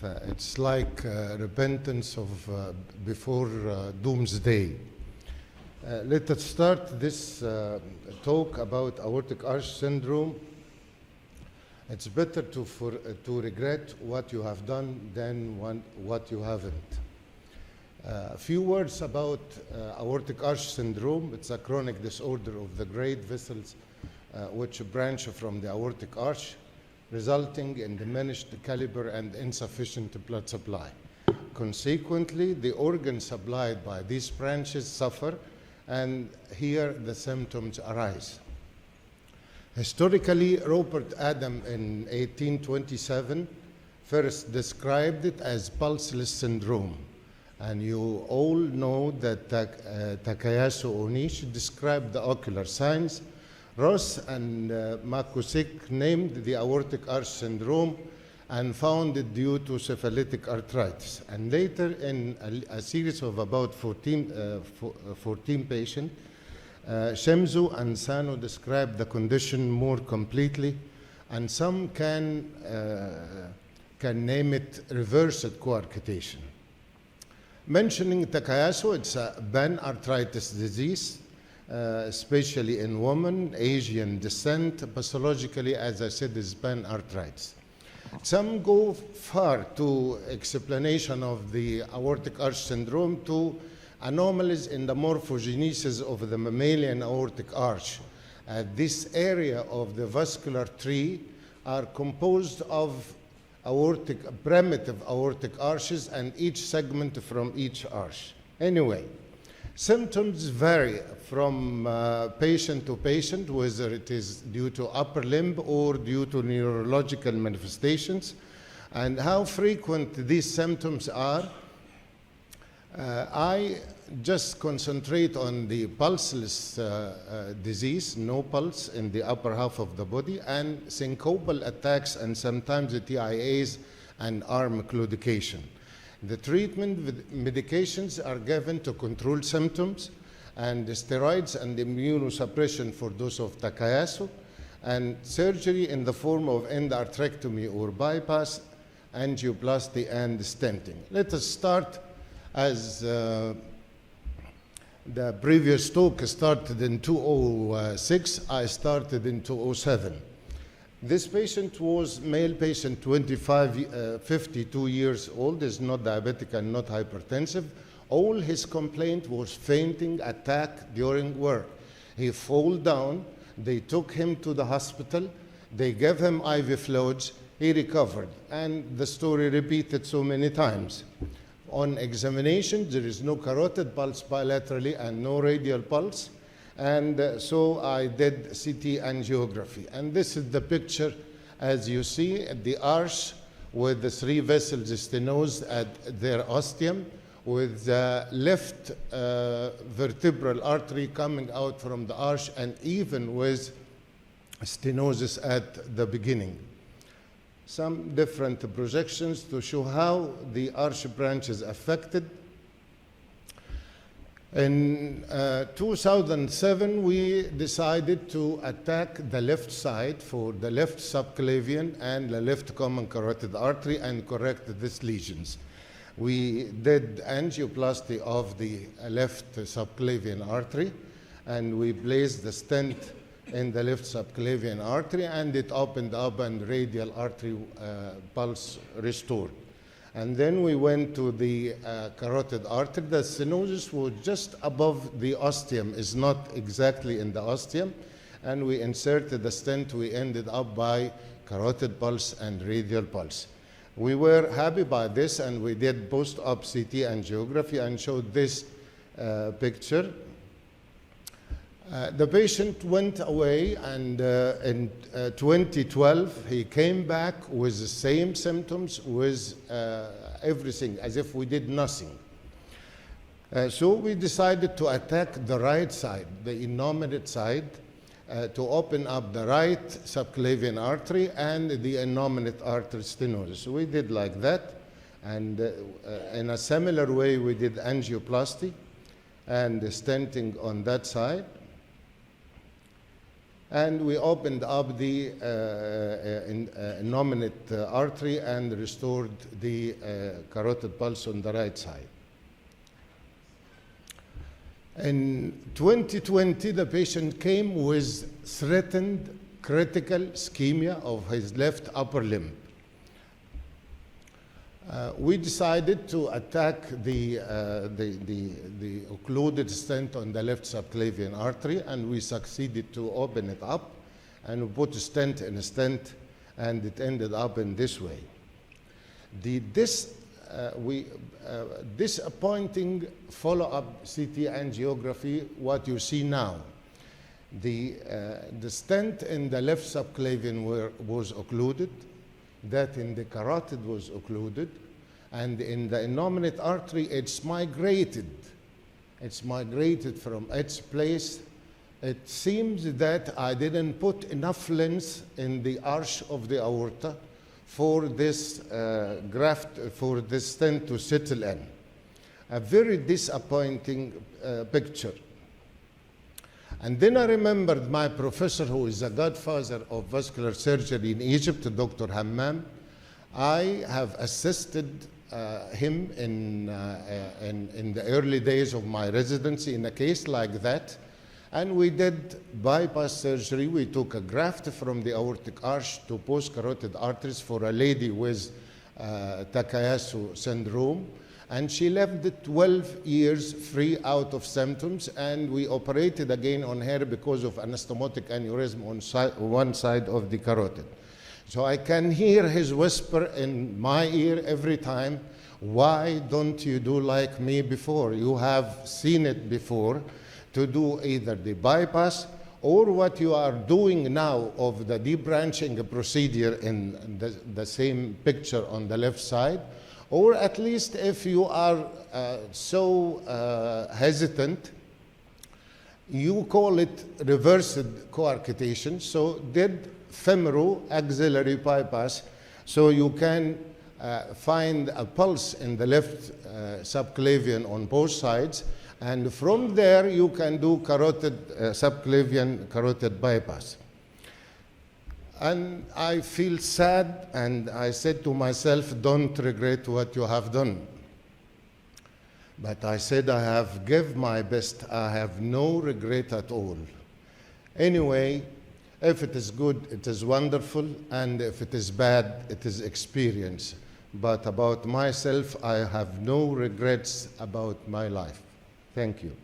It's like repentance of before doomsday. Let us start this talk about aortic arch syndrome. It's better to regret what you have done than what you haven't. A few words about aortic arch syndrome. It's a chronic disorder of the great vessels which branch from the aortic arch, resulting in diminished caliber and insufficient blood supply. Consequently, the organs supplied by these branches suffer, and here the symptoms arise. Historically, Robert Adam in 1827 first described it as pulseless syndrome. And you all know that Takayasu Onishi described the ocular signs. Ross and Makusik named the aortic arch syndrome and found it due to syphilitic arthritis. And later, in a series of about 14 patients, Shemzu and Sano described the condition more completely, and some can name it reversed coarctation. Mentioning Takayasu, it's a pan-arthritis disease, especially in women, Asian descent. Pathologically, as I said, is pan-arthritis. Some go far to explanation of the aortic arch syndrome to anomalies in the morphogenesis of the mammalian aortic arch. This area of the vascular tree are composed of primitive aortic arches, and each segment from each arch. Anyway, symptoms vary from patient to patient, whether it is due to upper limb or due to neurological manifestations, and how frequent these symptoms are. I just concentrate on the pulseless disease, no pulse in the upper half of the body, and syncopal attacks, and sometimes the TIAs and arm claudication. The treatment with medications are given to control symptoms, and steroids and immunosuppression for those of Takayasu, and surgery in the form of endarterectomy or bypass, angioplasty, and stenting. Let us start as the previous talk started in 2006, I started in 2007. This patient was male patient, 52 years old, is not diabetic and not hypertensive. All his complaint was fainting attack during work. He fall down, they took him to the hospital, they gave him IV fluids, he recovered, and the story repeated so many times. On examination, there is no carotid pulse bilaterally and no radial pulse. And so I did CT angiography. And this is the picture, as you see, the arch with the three vessels stenosed at their ostium, with the left vertebral artery coming out from the arch, and even with stenosis at the beginning. Some different projections to show how the arch branch is affected. In 2007, we decided to attack the left side for the left subclavian and the left common carotid artery and correct these lesions. We did angioplasty of the left subclavian artery, and we placed the stent in the left subclavian artery, and it opened up and radial artery pulse restored. And then we went to the carotid artery. The stenosis was just above the ostium, is not exactly in the ostium, and we inserted the stent. We ended up by carotid pulse and radial pulse. We were happy by this, and we did post-op CT angiography and showed this picture. The patient went away, and in 2012, he came back with the same symptoms, with everything, as if we did nothing. So we decided to attack the right side, the innominate side, to open up the right subclavian artery and the innominate artery stenosis. So we did like that, and in a similar way, we did angioplasty and stenting on that side. and we opened up the innominate artery and restored the carotid pulse on the right side. In 2020, the patient came with threatened critical ischemia of his left upper limb. We decided to attack the occluded stent on the left subclavian artery, and we succeeded to open it up, and we put a stent in a stent, and it ended up in this way. Disappointing follow-up CT angiography, what you see now. The stent in the left subclavian was occluded, that in the carotid was occluded, and in the innominate artery it's migrated. It's migrated from its place. It seems that I didn't put enough length in the arch of the aorta for this graft, for this stent to settle in. A very disappointing picture. And then I remembered my professor, who is the godfather of vascular surgery in Egypt, Dr. Hammam. I have assisted him in the early days of my residency in a case like that. And we did bypass surgery. We took a graft from the aortic arch to post-carotid arteries for a lady with Takayasu syndrome. And she lived 12 years free out of symptoms, and we operated again on her because of anastomotic aneurysm on one side of the carotid. So I can hear his whisper in my ear every time, why don't you do like me before? You have seen it before, to do either the bypass or what you are doing now of the debranching procedure in the same picture on the left side. Or at least if you are so hesitant, you call it reversed coarctation. So did femoral-axillary bypass, so you can find a pulse in the left subclavian on both sides, and from there you can do carotid subclavian carotid bypass. And I feel sad, and I said to myself, don't regret what you have done. But I said, I have given my best. I have no regret at all. Anyway, if it is good, it is wonderful, and if it is bad, it is experience. But about myself, I have no regrets about my life. Thank you.